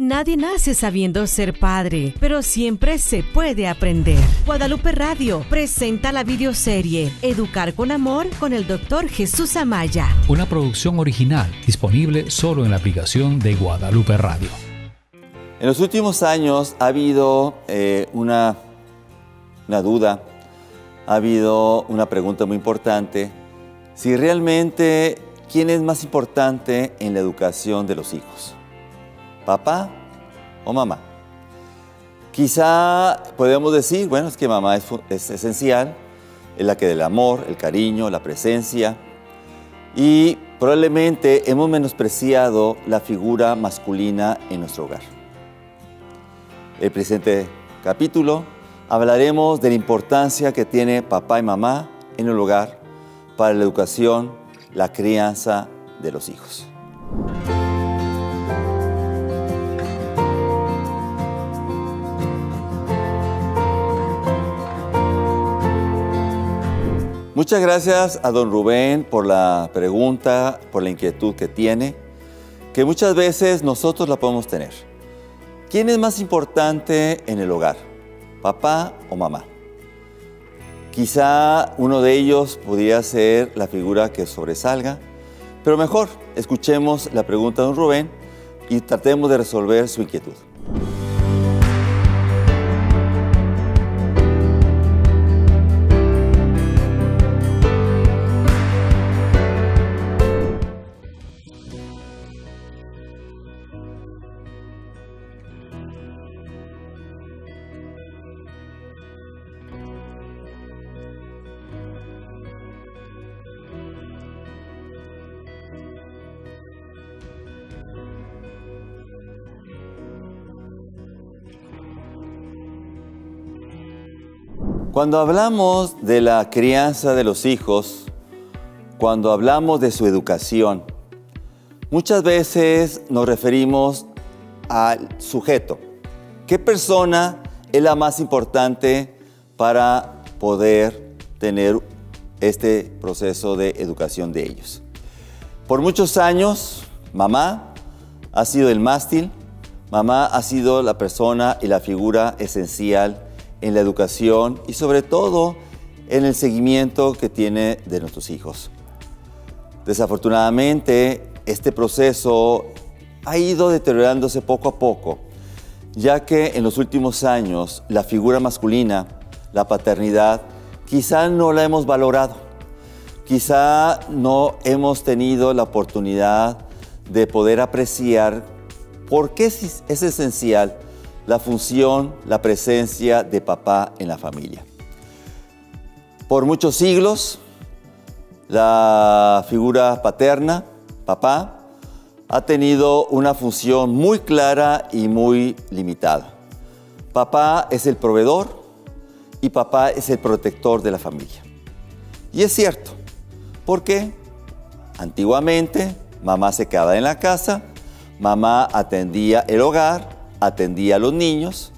Nadie nace sabiendo ser padre, pero siempre se puede aprender. Guadalupe Radio presenta la videoserie Educar con Amor con el Dr. Jesús Amaya. Una producción original disponible solo en la aplicación de Guadalupe Radio. En los últimos años ha habido una duda, ha habido una pregunta muy importante, si realmente quién es más importante en la educación de los hijos. ¿Papá o mamá? Quizá podemos decir, bueno, es que mamá es esencial, es la que da el amor, el cariño, la presencia, y probablemente hemos menospreciado la figura masculina en nuestro hogar. En el presente capítulo hablaremos de la importancia que tiene papá y mamá en el hogar para la educación, la crianza de los hijos. Muchas gracias a don Rubén por la pregunta, por la inquietud que tiene, que muchas veces nosotros la podemos tener. ¿Quién es más importante en el hogar? ¿Papá o mamá? Quizá uno de ellos podría ser la figura que sobresalga, pero mejor escuchemos la pregunta de don Rubén y tratemos de resolver su inquietud. Cuando hablamos de la crianza de los hijos, cuando hablamos de su educación, muchas veces nos referimos al sujeto. ¿Qué persona es la más importante para poder tener este proceso de educación de ellos? Por muchos años, mamá ha sido el mástil, mamá ha sido la persona y la figura esencial en la educación y sobre todo en el seguimiento que tiene de nuestros hijos. Desafortunadamente, este proceso ha ido deteriorándose poco a poco, ya que en los últimos años la figura masculina, la paternidad, quizá no la hemos valorado, quizá no hemos tenido la oportunidad de poder apreciar por qué es esencial la función, la presencia de papá en la familia. Por muchos siglos, la figura paterna, papá, ha tenido una función muy clara y muy limitada. Papá es el proveedor y papá es el protector de la familia. Y es cierto, porque antiguamente mamá se quedaba en la casa, mamá atendía el hogar, atendía a los niños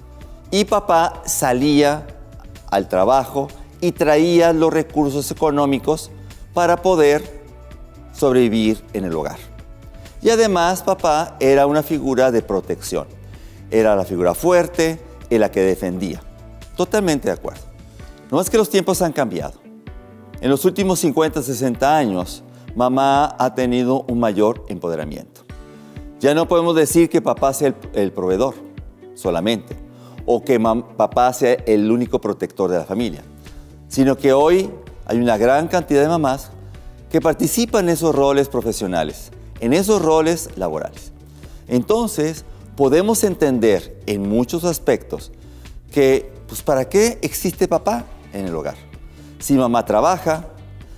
y papá salía al trabajo y traía los recursos económicos para poder sobrevivir en el hogar. Y además papá era una figura de protección, era la figura fuerte, en la que defendía. Totalmente de acuerdo. No es que los tiempos han cambiado. En los últimos 50, 60 años, mamá ha tenido un mayor empoderamiento. Ya no podemos decir que papá sea el proveedor solamente, o que papá sea el único protector de la familia, sino que hoy hay una gran cantidad de mamás que participan en esos roles profesionales, en esos roles laborales. Entonces, podemos entender en muchos aspectos que, pues, ¿para qué existe papá en el hogar? Si mamá trabaja,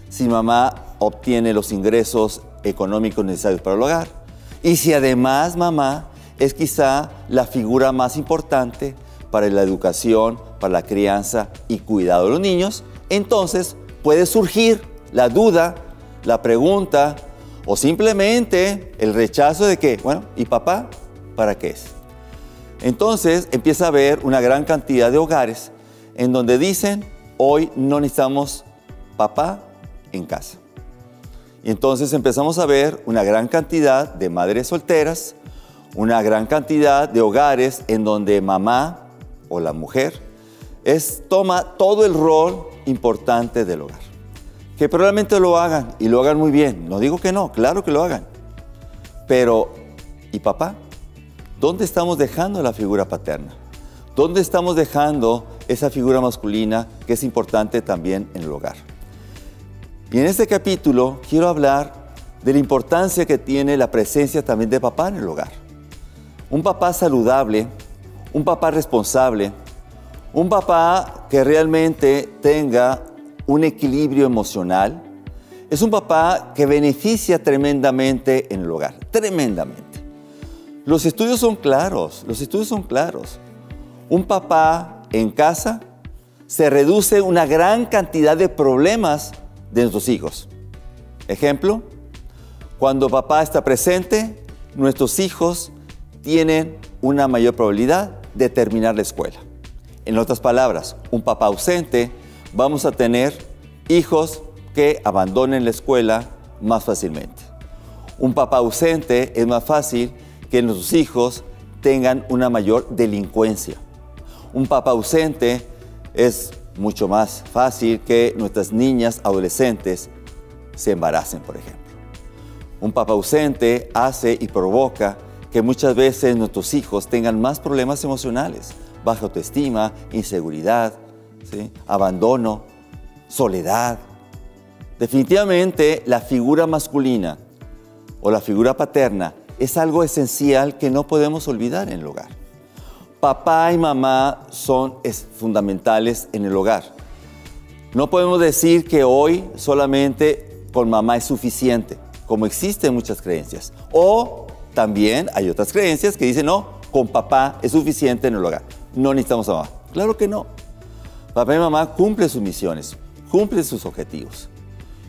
si mamá obtiene los ingresos económicos necesarios para el hogar, y si además mamá es quizá la figura más importante para la educación, para la crianza y cuidado de los niños, entonces puede surgir la duda, la pregunta o simplemente el rechazo de que, bueno, ¿y papá para qué es? Entonces empieza a haber una gran cantidad de hogares en donde dicen, hoy no necesitamos papá en casa. Y entonces empezamos a ver una gran cantidad de madres solteras una gran cantidad de hogares en donde mamá o la mujer toma todo el rol importante del hogar. Que probablemente lo hagan y lo hagan muy bien. No digo que no, claro que lo hagan. Pero, ¿y papá? ¿Dónde estamos dejando la figura paterna? ¿Dónde estamos dejando esa figura masculina que es importante también en el hogar? Y en este capítulo quiero hablar de la importancia que tiene la presencia también de papá en el hogar. Un papá saludable, un papá responsable, un papá que realmente tenga un equilibrio emocional, es un papá que beneficia tremendamente en el hogar, tremendamente. Los estudios son claros, Un papá en casa se reduce una gran cantidad de problemas de nuestros hijos. Ejemplo, cuando papá está presente, nuestros hijos tienen una mayor probabilidad de terminar la escuela. En otras palabras, un papá ausente, vamos a tener hijos que abandonen la escuela más fácilmente. Un papá ausente es más fácil que nuestros hijos tengan una mayor delincuencia. Un papá ausente es mucho más fácil que nuestras niñas adolescentes se embaracen, por ejemplo. Un papá ausente hace y provoca que muchas veces nuestros hijos tengan más problemas emocionales, baja autoestima, inseguridad, ¿sí? Abandono, soledad. Definitivamente la figura masculina o la figura paterna es algo esencial que no podemos olvidar en el hogar. Papá y mamá son fundamentales en el hogar. No podemos decir que hoy solamente con mamá es suficiente, como existen muchas creencias. O también hay otras creencias que dicen, no, con papá es suficiente en el hogar. No necesitamos a mamá. Claro que no. Papá y mamá cumplen sus misiones, cumplen sus objetivos.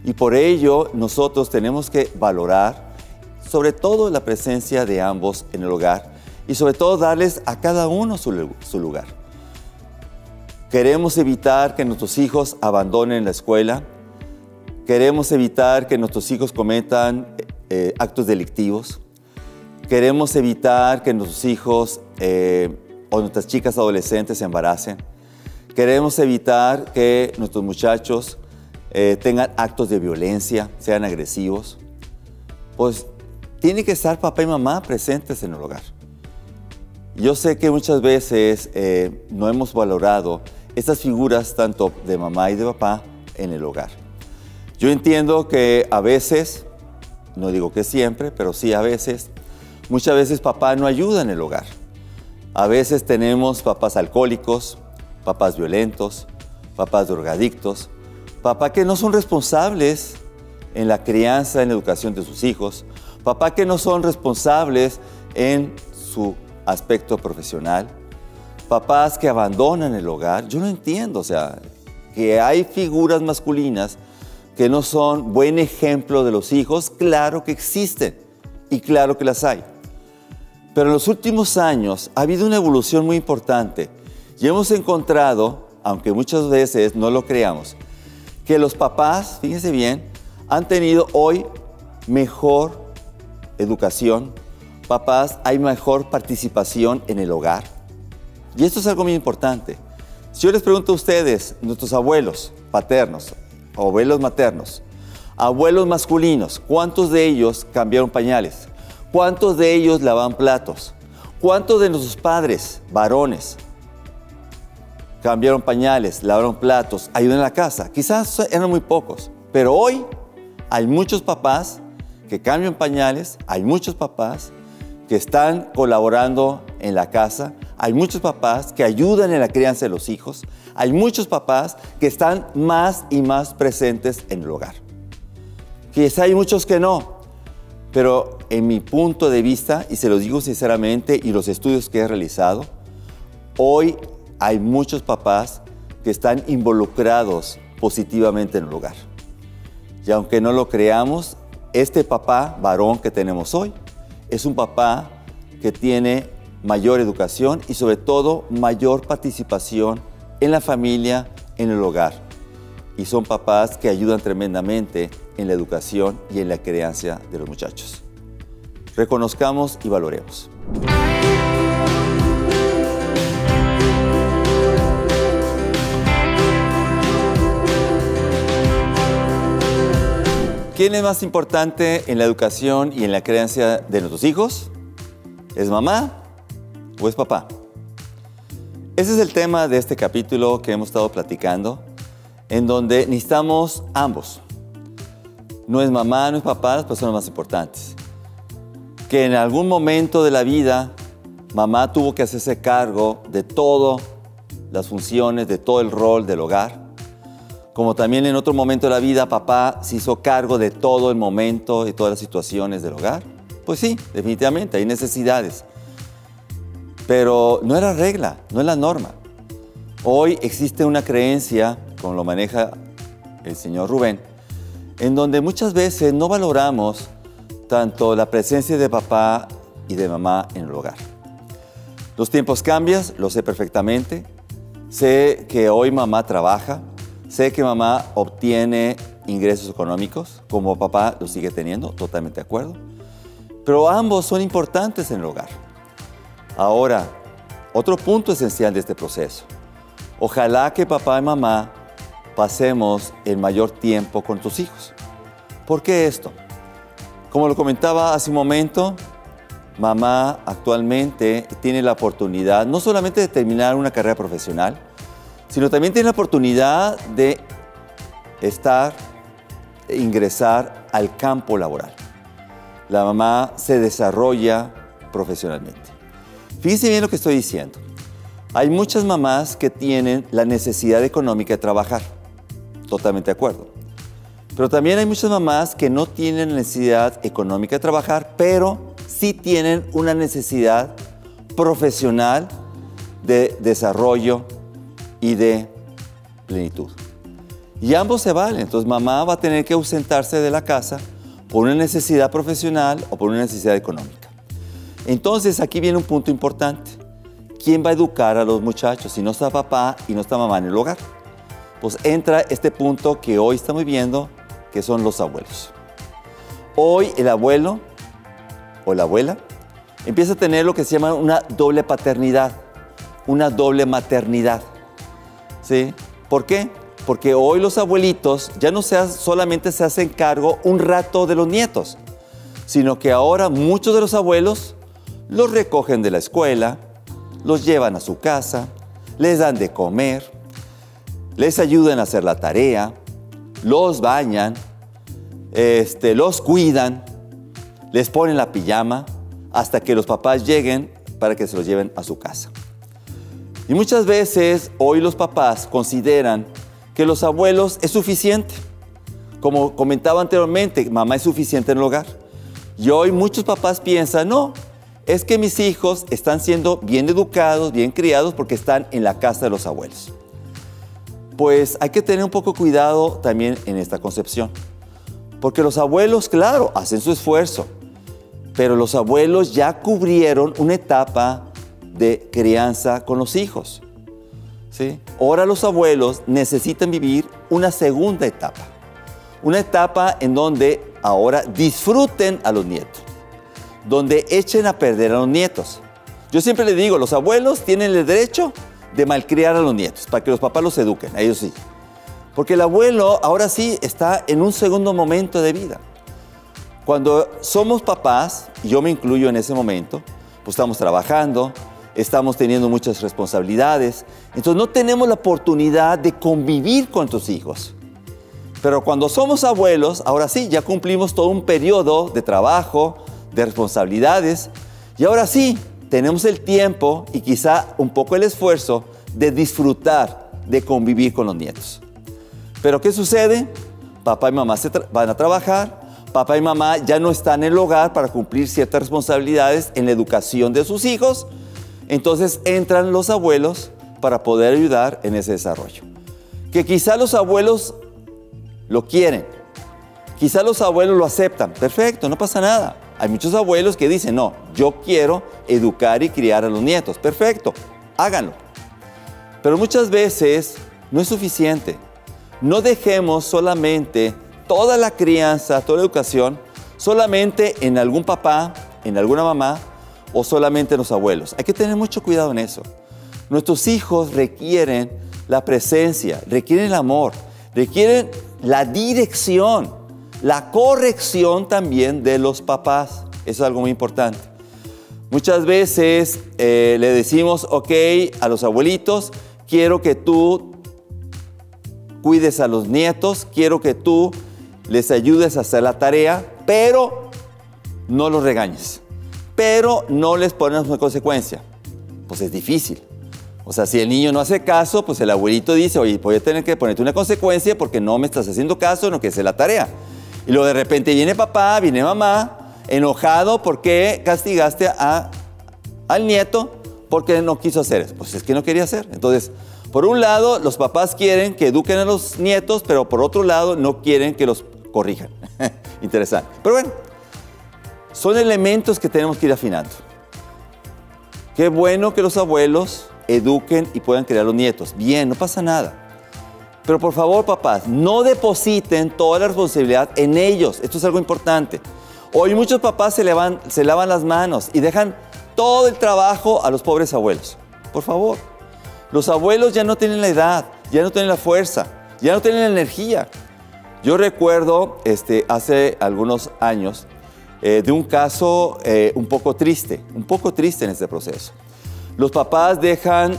Y por ello nosotros tenemos que valorar sobre todo la presencia de ambos en el hogar y sobre todo darles a cada uno su lugar. Queremos evitar que nuestros hijos abandonen la escuela. Queremos evitar que nuestros hijos cometan actos delictivos. Queremos evitar que nuestros hijos o nuestras chicas adolescentes se embaracen. Queremos evitar que nuestros muchachos tengan actos de violencia, sean agresivos. Pues tiene que estar papá y mamá presentes en el hogar. Yo sé que muchas veces no hemos valorado estas figuras tanto de mamá y de papá en el hogar. Yo entiendo que a veces, no digo que siempre, pero sí a veces, muchas veces papá no ayuda en el hogar. A veces tenemos papás alcohólicos, papás violentos, papás drogadictos, papás que no son responsables en la crianza, en la educación de sus hijos, papás que no son responsables en su aspecto profesional, papás que abandonan el hogar. Yo no entiendo, que hay figuras masculinas que no son buen ejemplo de los hijos. Claro que existen y claro que las hay. Pero en los últimos años ha habido una evolución muy importante y hemos encontrado, aunque muchas veces no lo creamos, que los papás, fíjense bien, han tenido hoy mejor educación. Papás, hay mejor participación en el hogar. Y esto es algo muy importante. Si yo les pregunto a ustedes, nuestros abuelos paternos, abuelos maternos, abuelos masculinos, ¿cuántos de ellos cambiaron pañales? ¿Cuántos de ellos lavaban platos? ¿Cuántos de nuestros padres, varones, cambiaron pañales, lavaron platos, ayudan en la casa? Quizás eran muy pocos, pero hoy hay muchos papás que cambian pañales, hay muchos papás que están colaborando en la casa, hay muchos papás que ayudan en la crianza de los hijos, hay muchos papás que están más y más presentes en el hogar. Quizá hay muchos que no, pero en mi punto de vista, y se los digo sinceramente, y los estudios que he realizado, hoy hay muchos papás que están involucrados positivamente en el hogar. Y aunque no lo creamos, este papá varón que tenemos hoy es un papá que tiene mayor educación y sobre todo mayor participación en la familia, en el hogar. Y son papás que ayudan tremendamente en la educación y en la crianza de los muchachos. Reconozcamos y valoremos. ¿Quién es más importante en la educación y en la crianza de nuestros hijos? ¿Es mamá o es papá? Ese es el tema de este capítulo que hemos estado platicando, en donde necesitamos ambos. No es mamá, no es papá, las personas más importantes. Que en algún momento de la vida, mamá tuvo que hacerse cargo de todas las funciones, de todo el rol del hogar. Como también en otro momento de la vida, papá se hizo cargo de todo el momento y todas las situaciones del hogar. Pues sí, definitivamente, hay necesidades. Pero no es la regla, no es la norma. Hoy existe una creencia, como lo maneja el señor Rubén, en donde muchas veces no valoramos tanto la presencia de papá y de mamá en el hogar. Los tiempos cambian, lo sé perfectamente. Sé que hoy mamá trabaja, sé que mamá obtiene ingresos económicos, como papá lo sigue teniendo, totalmente de acuerdo. Pero ambos son importantes en el hogar. Ahora, otro punto esencial de este proceso. Ojalá que papá y mamá pasemos el mayor tiempo con tus hijos. ¿Por qué esto? Como lo comentaba hace un momento, mamá actualmente tiene la oportunidad no solamente de terminar una carrera profesional, sino también tiene la oportunidad de ingresar al campo laboral. La mamá se desarrolla profesionalmente. Fíjense bien lo que estoy diciendo. Hay muchas mamás que tienen la necesidad económica de trabajar. Totalmente de acuerdo. Pero también hay muchas mamás que no tienen la necesidad económica de trabajar, pero sí tienen una necesidad profesional de desarrollo y de plenitud. Y ambos se valen. Entonces mamá va a tener que ausentarse de la casa por una necesidad profesional o por una necesidad económica. Entonces aquí viene un punto importante. ¿Quién va a educar a los muchachos si no está papá y no está mamá en el hogar? Pues entra este punto que hoy estamos viendo, que son los abuelos. Hoy el abuelo o la abuela empieza a tener lo que se llama una doble paternidad, una doble maternidad. ¿Sí? ¿Por qué? Porque hoy los abuelitos ya no solamente se hacen cargo un rato de los nietos, sino que ahora muchos de los abuelos los recogen de la escuela, los llevan a su casa, les dan de comer, les ayudan a hacer la tarea, los bañan, los cuidan, les ponen la pijama hasta que los papás lleguen para que se los lleven a su casa. Y muchas veces hoy los papás consideran que los abuelos es suficiente. Como comentaba anteriormente, mamá es suficiente en el hogar. Y hoy muchos papás piensan, no, es que mis hijos están siendo bien educados, bien criados porque están en la casa de los abuelos. Pues hay que tener un poco cuidado también en esta concepción. Porque los abuelos, claro, hacen su esfuerzo, pero los abuelos ya cubrieron una etapa de crianza con los hijos. ¿Sí? Ahora los abuelos necesitan vivir una segunda etapa. Una etapa en donde ahora disfruten a los nietos, donde echen a perder a los nietos. Yo siempre les digo, los abuelos tienen el derecho de malcriar a los nietos, para que los papás los eduquen, a ellos sí. Porque el abuelo ahora sí está en un segundo momento de vida. Cuando somos papás, y yo me incluyo en ese momento, pues estamos trabajando, estamos teniendo muchas responsabilidades, entonces no tenemos la oportunidad de convivir con tus hijos. Pero cuando somos abuelos, ahora sí, ya cumplimos todo un periodo de trabajo, de responsabilidades, y ahora sí, tenemos el tiempo y quizá un poco el esfuerzo de disfrutar, de convivir con los nietos. Pero ¿qué sucede? Papá y mamá van a trabajar, papá y mamá ya no están en el hogar para cumplir ciertas responsabilidades en la educación de sus hijos, entonces entran los abuelos para poder ayudar en ese desarrollo. Que quizá los abuelos lo quieren, quizá los abuelos lo aceptan, perfecto, no pasa nada. Hay muchos abuelos que dicen, no, yo quiero educar y criar a los nietos, perfecto, háganlo. Pero muchas veces no es suficiente. No dejemos solamente toda la crianza, toda la educación, solamente en algún papá en alguna mamá o solamente en los abuelos. Hay que tener mucho cuidado en eso. Nuestros hijos requieren la presencia, requieren el amor, requieren la dirección, la corrección también de los papás. Eso es algo muy importante. Muchas veces le decimos, ok, a los abuelitos, quiero que tú cuides a los nietos, quiero que tú les ayudes a hacer la tarea, pero no los regañes, pero no les pones una consecuencia. Pues es difícil. O sea, si el niño no hace caso, pues el abuelito dice, oye, voy a tener que ponerte una consecuencia porque no me estás haciendo caso, no que hacer la tarea. Y luego de repente viene papá, viene mamá, enojado porque castigaste al nieto porque no quiso hacer eso. Pues es que no quería hacer. Entonces, por un lado, los papás quieren que eduquen a los nietos, pero por otro lado, no quieren que los corrijan. Interesante. Pero bueno, son elementos que tenemos que ir afinando. Qué bueno que los abuelos eduquen y puedan criar a los nietos. Bien, no pasa nada. Pero por favor, papás, no depositen toda la responsabilidad en ellos. Esto es algo importante. Hoy muchos papás se lavan las manos y dejan todo el trabajo a los pobres abuelos. Por favor. Los abuelos ya no tienen la edad, ya no tienen la fuerza, ya no tienen la energía. Yo recuerdo hace algunos años de un caso un poco triste en este proceso. Los papás dejan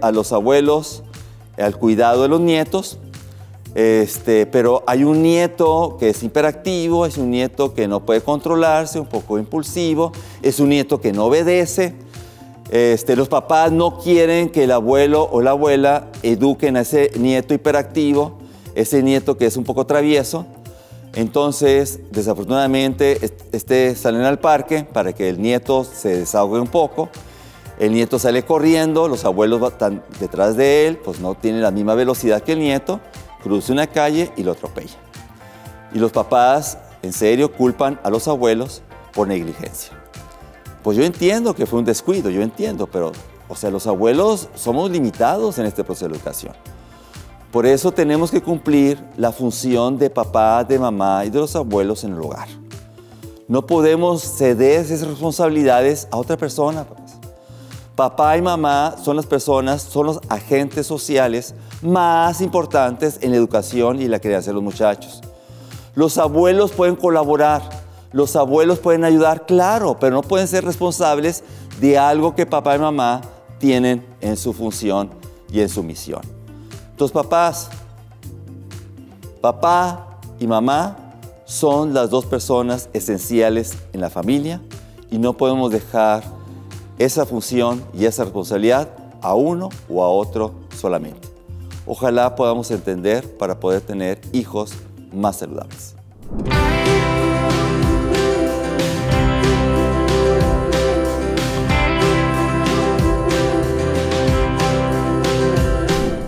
a los abuelos al cuidado de los nietos, pero hay un nieto que es hiperactivo, es un nieto que no puede controlarse, un poco impulsivo, es un nieto que no obedece. Los papás no quieren que el abuelo o la abuela eduquen a ese nieto hiperactivo, ese nieto que es un poco travieso. Entonces, desafortunadamente, salen al parque para que el nieto se desahogue un poco. El nieto sale corriendo, los abuelos están detrás de él, pues no tienen la misma velocidad que el nieto, cruza una calle y lo atropella. Y los papás, en serio, culpan a los abuelos por negligencia. Pues yo entiendo que fue un descuido, yo entiendo, pero, o sea, los abuelos somos limitados en este proceso de educación. Por eso tenemos que cumplir la función de papá, de mamá y de los abuelos en el hogar. No podemos ceder esas responsabilidades a otra persona, papás. Papá y mamá son las personas, son los agentes sociales más importantes en la educación y la crianza de los muchachos. Los abuelos pueden colaborar, los abuelos pueden ayudar, claro, pero no pueden ser responsables de algo que papá y mamá tienen en su función y en su misión. Entonces, papá y mamá son las dos personas esenciales en la familia y no podemos dejar esa función y esa responsabilidad a uno o a otro solamente. Ojalá podamos entender para poder tener hijos más saludables.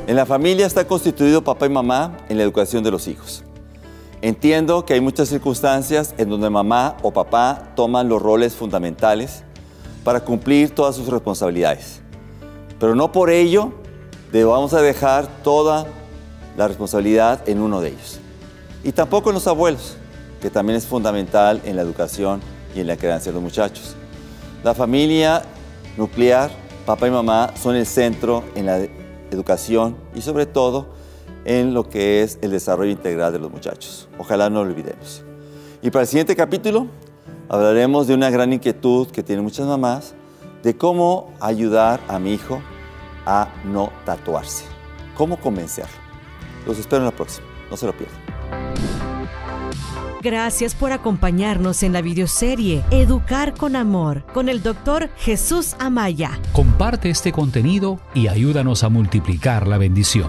En la familia está constituido papá y mamá en la educación de los hijos. Entiendo que hay muchas circunstancias en donde mamá o papá toman los roles fundamentales para cumplir todas sus responsabilidades. Pero no por ello vamos a dejar toda la responsabilidad en uno de ellos. Y tampoco en los abuelos, que también es fundamental en la educación y en la crianza de los muchachos. La familia nuclear, papá y mamá, son el centro en la educación y sobre todo en lo que es el desarrollo integral de los muchachos. Ojalá no lo olvidemos. Y para el siguiente capítulo hablaremos de una gran inquietud que tienen muchas mamás, de cómo ayudar a mi hijo a no tatuarse. Cómo convencerlo. Los espero en la próxima. No se lo pierdan. Gracias por acompañarnos en la videoserie Educar con Amor con el Dr. Jesús Amaya. Comparte este contenido y ayúdanos a multiplicar la bendición.